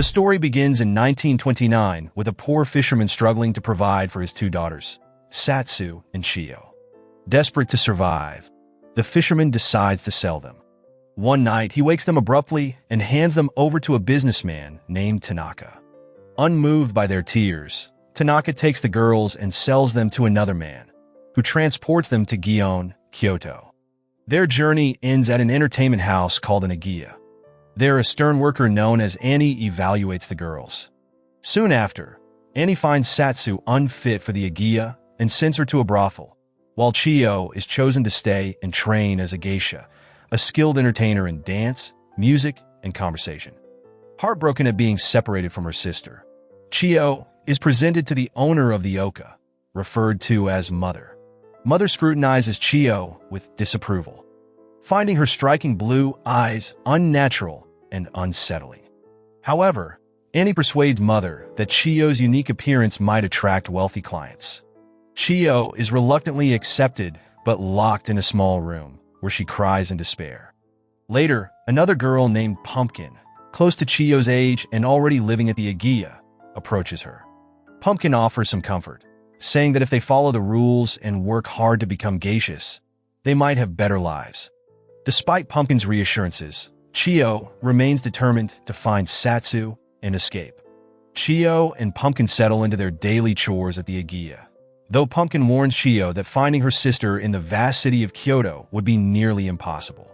The story begins in 1929 with a poor fisherman struggling to provide for his two daughters, Satsu and Chiyo. Desperate to survive, the fisherman decides to sell them. One night, he wakes them abruptly and hands them over to a businessman named Tanaka. Unmoved by their tears, Tanaka takes the girls and sells them to another man, who transports them to Gion, Kyoto. Their journey ends at an entertainment house called an Agiya. There, a stern worker known as Annie evaluates the girls. Soon after, Annie finds Satsu unfit for the Agiya and sends her to a brothel, while Chiyo is chosen to stay and train as a geisha, a skilled entertainer in dance, music, and conversation. Heartbroken at being separated from her sister, Chiyo is presented to the owner of the oka, referred to as Mother. Mother scrutinizes Chiyo with disapproval, finding her striking blue eyes unnatural and unsettling. However, Annie persuades Mother that Chiyo's unique appearance might attract wealthy clients. Chiyo is reluctantly accepted but locked in a small room, where she cries in despair. Later, another girl named Pumpkin, close to Chiyo's age and already living at the Agiya, approaches her. Pumpkin offers some comfort, saying that if they follow the rules and work hard to become geishas, they might have better lives. Despite Pumpkin's reassurances, Chiyo remains determined to find Satsu and escape. Chiyo and Pumpkin settle into their daily chores at the Agiya, though Pumpkin warns Chiyo that finding her sister in the vast city of Kyoto would be nearly impossible.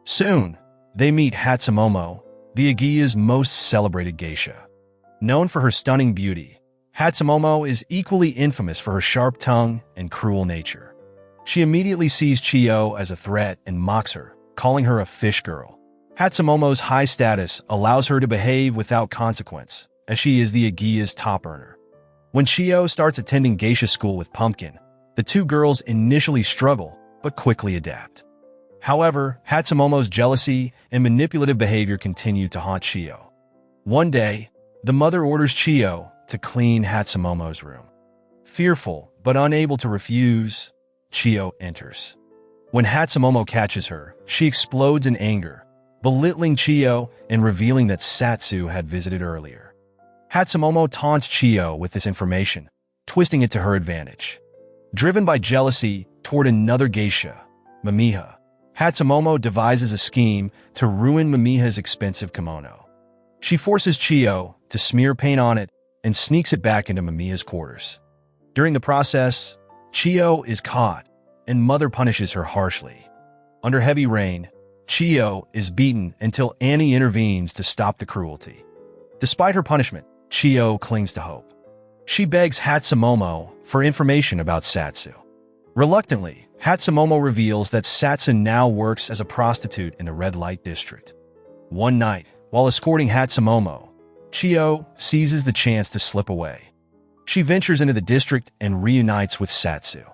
Soon, they meet Hatsumomo, the Agiya's most celebrated geisha. Known for her stunning beauty, Hatsumomo is equally infamous for her sharp tongue and cruel nature. She immediately sees Chiyo as a threat and mocks her, calling her a fish girl. Hatsumomo's high status allows her to behave without consequence, as she is the Agiya's top earner. When Chiyo starts attending geisha school with Pumpkin, the two girls initially struggle, but quickly adapt. However, Hatsumomo's jealousy and manipulative behavior continue to haunt Chiyo. One day, the mother orders Chiyo to clean Hatsumomo's room. Fearful, but unable to refuse, Chiyo enters. When Hatsumomo catches her, she explodes in anger, belittling Chiyo and revealing that Satsu had visited earlier. Hatsumomo taunts Chiyo with this information, twisting it to her advantage. Driven by jealousy toward another geisha, Mamiha, Hatsumomo devises a scheme to ruin Mamiha's expensive kimono. She forces Chiyo to smear paint on it and sneaks it back into Mamiha's quarters. During the process, Chiyo is caught, and Mother punishes her harshly. Under heavy rain, Chiyo is beaten until Annie intervenes to stop the cruelty. Despite her punishment, Chiyo clings to hope. She begs Hatsumomo for information about Satsu. Reluctantly, Hatsumomo reveals that Satsu now works as a prostitute in the red light district. One night, while escorting Hatsumomo, Chiyo seizes the chance to slip away. She ventures into the district and reunites with Satsu.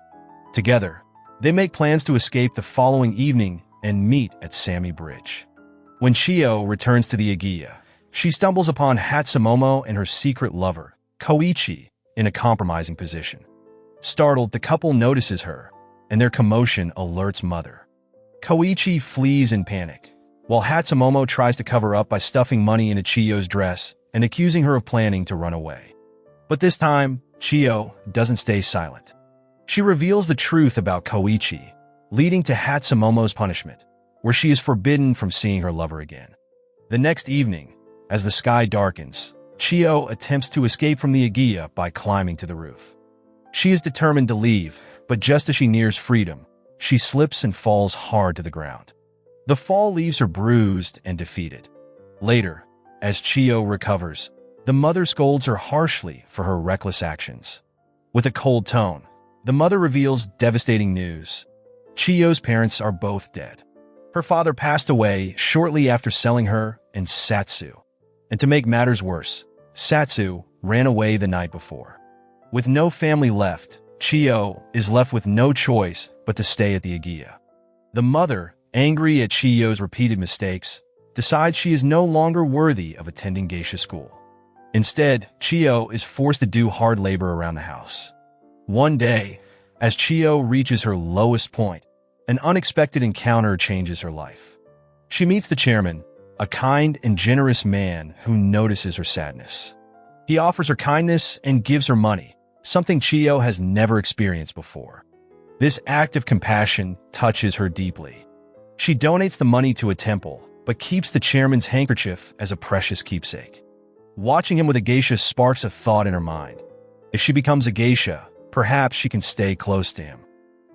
Together, they make plans to escape the following evening and meet at Sami Bridge. When Chiyo returns to the Agiya, she stumbles upon Hatsumomo and her secret lover, Koichi, in a compromising position. Startled, the couple notices her, and their commotion alerts Mother. Koichi flees in panic, while Hatsumomo tries to cover up by stuffing money into Chiyo's dress and accusing her of planning to run away. But this time, Chiyo doesn't stay silent. She reveals the truth about Koichi, leading to Hatsumomo's punishment, where she is forbidden from seeing her lover again. The next evening, as the sky darkens, Chiyo attempts to escape from the Agiya by climbing to the roof. She is determined to leave, but just as she nears freedom, she slips and falls hard to the ground. The fall leaves her bruised and defeated. Later, as Chiyo recovers, the mother scolds her harshly for her reckless actions. With a cold tone, the mother reveals devastating news. Chiyo's parents are both dead. Her father passed away shortly after selling her and Satsu. And to make matters worse, Satsu ran away the night before. With no family left, Chiyo is left with no choice but to stay at the Agiya. The mother, angry at Chiyo's repeated mistakes, decides she is no longer worthy of attending geisha school. Instead, Chiyo is forced to do hard labor around the house. One day, as Chiyo reaches her lowest point, an unexpected encounter changes her life. She meets the chairman, a kind and generous man who notices her sadness. He offers her kindness and gives her money, something Chiyo has never experienced before. This act of compassion touches her deeply. She donates the money to a temple, but keeps the chairman's handkerchief as a precious keepsake. Watching him with a geisha sparks a thought in her mind. If she becomes a geisha, perhaps she can stay close to him.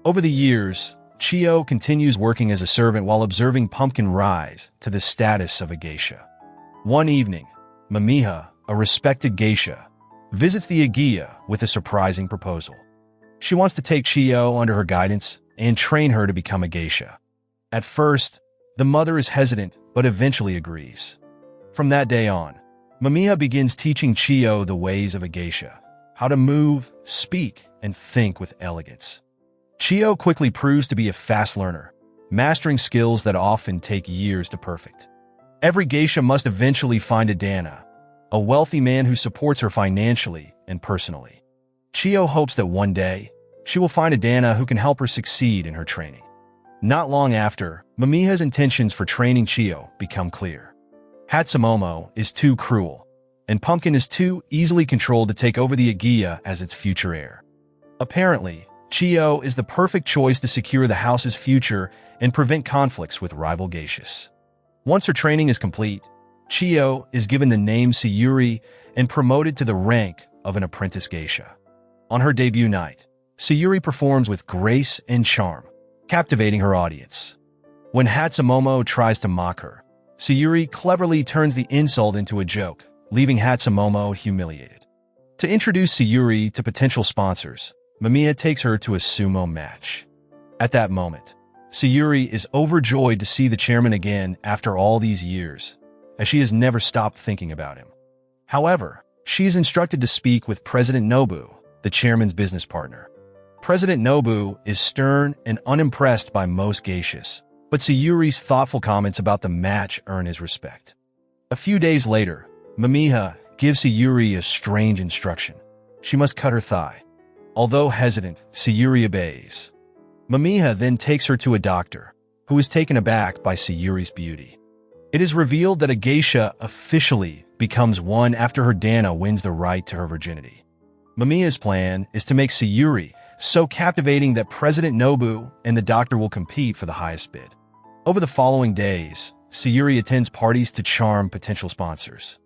Over the years, Chiyo continues working as a servant while observing Pumpkin rise to the status of a geisha. One evening, Mamiha, a respected geisha, visits the Agiya with a surprising proposal. She wants to take Chiyo under her guidance and train her to become a geisha. At first, the mother is hesitant but eventually agrees. From that day on, Mamiha begins teaching Chiyo the ways of a geisha, how to move, speak, and think with elegance. Chiyo quickly proves to be a fast learner, mastering skills that often take years to perfect. Every geisha must eventually find a dana, a wealthy man who supports her financially and personally. Chiyo hopes that one day, she will find a dana who can help her succeed in her training. Not long after, Mamiha's intentions for training Chiyo become clear. Hatsumomo is too cruel, and Pumpkin is too easily controlled to take over the Agiya as its future heir. Apparently, Chiyo is the perfect choice to secure the house's future and prevent conflicts with rival geishas. Once her training is complete, Chiyo is given the name Sayuri and promoted to the rank of an apprentice geisha. On her debut night, Sayuri performs with grace and charm, captivating her audience. When Hatsumomo tries to mock her, Sayuri cleverly turns the insult into a joke, leaving Hatsumomo humiliated. To introduce Sayuri to potential sponsors, Mamiya takes her to a sumo match. At that moment, Sayuri is overjoyed to see the chairman again after all these years, as she has never stopped thinking about him. However, she is instructed to speak with President Nobu, the chairman's business partner. President Nobu is stern and unimpressed by most geishas, but Sayuri's thoughtful comments about the match earn his respect. A few days later, Mamiha gives Sayuri a strange instruction. She must cut her thigh. Although hesitant, Sayuri obeys. Mamiha then takes her to a doctor, who is taken aback by Sayuri's beauty. It is revealed that a geisha officially becomes one after her dana wins the right to her virginity. Mamiya's plan is to make Sayuri so captivating that President Nobu and the doctor will compete for the highest bid. Over the following days, Sayuri attends parties to charm potential sponsors.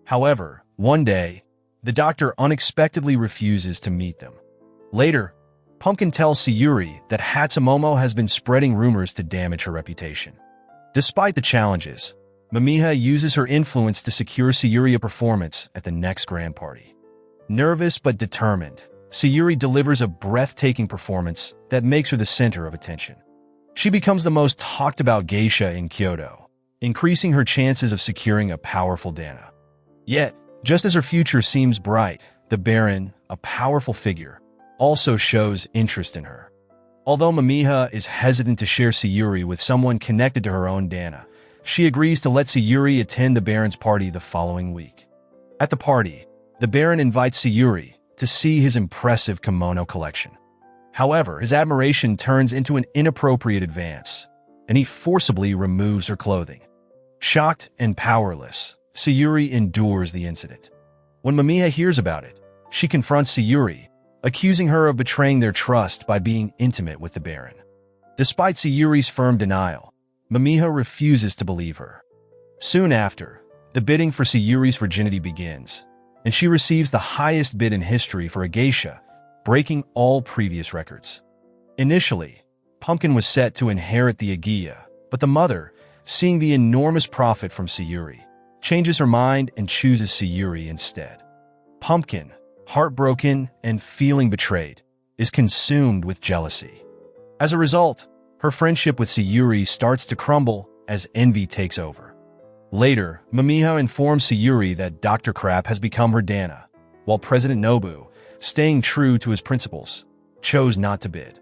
However, one day, the doctor unexpectedly refuses to meet them. Later, Pumpkin tells Sayuri that Hatsumomo has been spreading rumors to damage her reputation. Despite the challenges, Mamiha uses her influence to secure Sayuri a performance at the next grand party. Nervous but determined, Sayuri delivers a breathtaking performance that makes her the center of attention. She becomes the most talked-about geisha in Kyoto, increasing her chances of securing a powerful dana. Yet, just as her future seems bright, the Baron, a powerful figure, also shows interest in her. Although Mamiha is hesitant to share Sayuri with someone connected to her own dana, she agrees to let Sayuri attend the Baron's party the following week. At the party, the Baron invites Sayuri to see his impressive kimono collection. However, his admiration turns into an inappropriate advance, and he forcibly removes her clothing. Shocked and powerless, Sayuri endures the incident. When Mamiha hears about it, she confronts Sayuri, accusing her of betraying their trust by being intimate with the Baron. Despite Sayuri's firm denial, Mamiha refuses to believe her. Soon after, the bidding for Sayuri's virginity begins, and she receives the highest bid in history for a geisha, breaking all previous records. Initially, Pumpkin was set to inherit the Agiya, but the mother, seeing the enormous profit from Sayuri, changes her mind and chooses Sayuri instead. Pumpkin, heartbroken and feeling betrayed, is consumed with jealousy. As a result, her friendship with Sayuri starts to crumble as envy takes over. Later, Mamiha informs Sayuri that Dr. Crap has become her dana, while President Nobu, staying true to his principles, chose not to bid.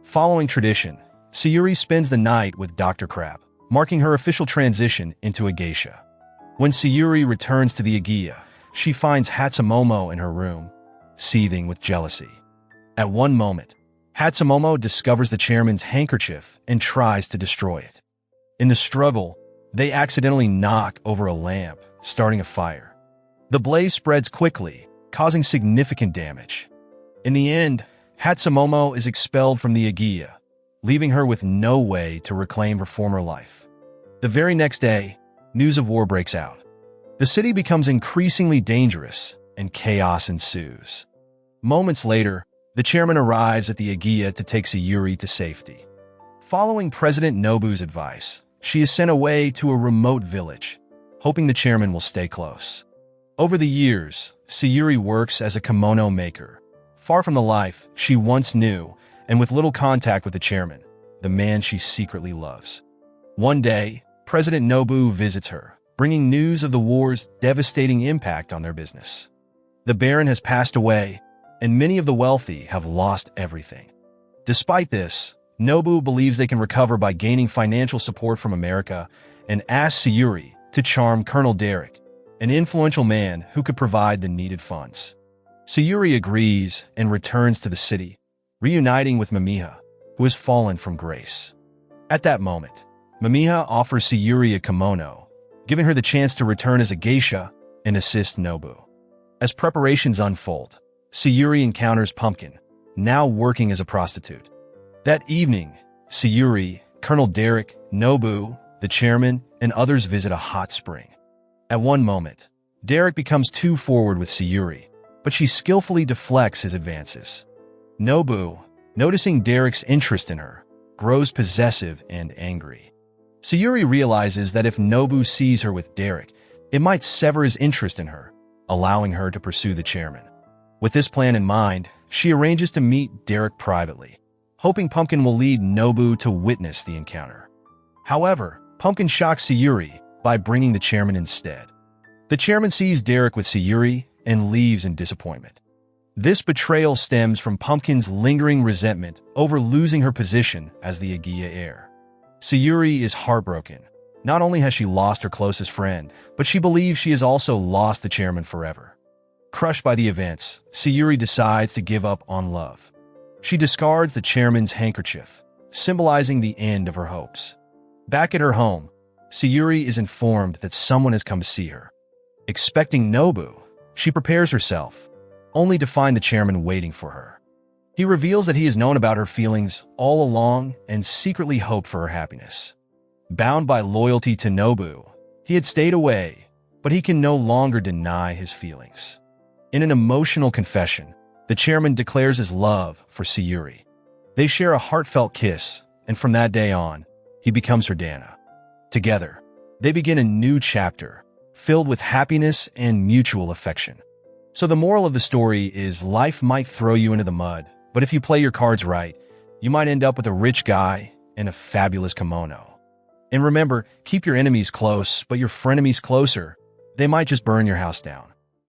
Following tradition, Sayuri spends the night with Dr. Crap, marking her official transition into a geisha. When Sayuri returns to the Agiya, she finds Hatsumomo in her room, seething with jealousy. At one moment, Hatsumomo discovers the chairman's handkerchief and tries to destroy it. In the struggle, They accidentally knock over a lamp, starting a fire. The blaze spreads quickly, causing significant damage. In the end, Hatsumomo is expelled from the Agiya, leaving her with no way to reclaim her former life. The very next day, news of war breaks out. The city becomes increasingly dangerous, and chaos ensues. Moments later, the chairman arrives at the Agiya to take Sayuri to safety. Following President Nobu's advice, she is sent away to a remote village, hoping the chairman will stay close. Over the years, Sayuri works as a kimono maker, far from the life she once knew and with little contact with the chairman, the man she secretly loves. One day, President Nobu visits her, bringing news of the war's devastating impact on their business. The baron has passed away, and many of the wealthy have lost everything. Despite this, Nobu believes they can recover by gaining financial support from America and asks Sayuri to charm Colonel Derek, an influential man who could provide the needed funds. Sayuri agrees and returns to the city, reuniting with Mamiya, who has fallen from grace. At that moment, Mamiya offers Sayuri a kimono, giving her the chance to return as a geisha and assist Nobu. As preparations unfold, Sayuri encounters Pumpkin, now working as a prostitute. That evening, Sayuri, Colonel Derek, Nobu, the chairman, and others visit a hot spring. At one moment, Derek becomes too forward with Sayuri, but she skillfully deflects his advances. Nobu, noticing Derek's interest in her, grows possessive and angry. Sayuri realizes that if Nobu sees her with Derek, it might sever his interest in her, allowing her to pursue the chairman. With this plan in mind, she arranges to meet Derek privately, hoping Pumpkin will lead Nobu to witness the encounter. However, Pumpkin shocks Sayuri by bringing the chairman instead. The chairman sees Derek with Sayuri and leaves in disappointment. This betrayal stems from Pumpkin's lingering resentment over losing her position as the Agiya heir. Sayuri is heartbroken. Not only has she lost her closest friend, but she believes she has also lost the chairman forever. Crushed by the events, Sayuri decides to give up on love. She discards the chairman's handkerchief, symbolizing the end of her hopes. Back at her home, Sayuri is informed that someone has come to see her. Expecting Nobu, she prepares herself, only to find the chairman waiting for her. He reveals that he has known about her feelings all along and secretly hoped for her happiness. Bound by loyalty to Nobu, he had stayed away, but he can no longer deny his feelings. In an emotional confession, the chairman declares his love for Sayuri. They share a heartfelt kiss, and from that day on, he becomes her Dana. Together, they begin a new chapter, filled with happiness and mutual affection. So the moral of the story is life might throw you into the mud, but if you play your cards right, you might end up with a rich guy and a fabulous kimono. And remember, keep your enemies close, but your frenemies closer. They might just burn your house down.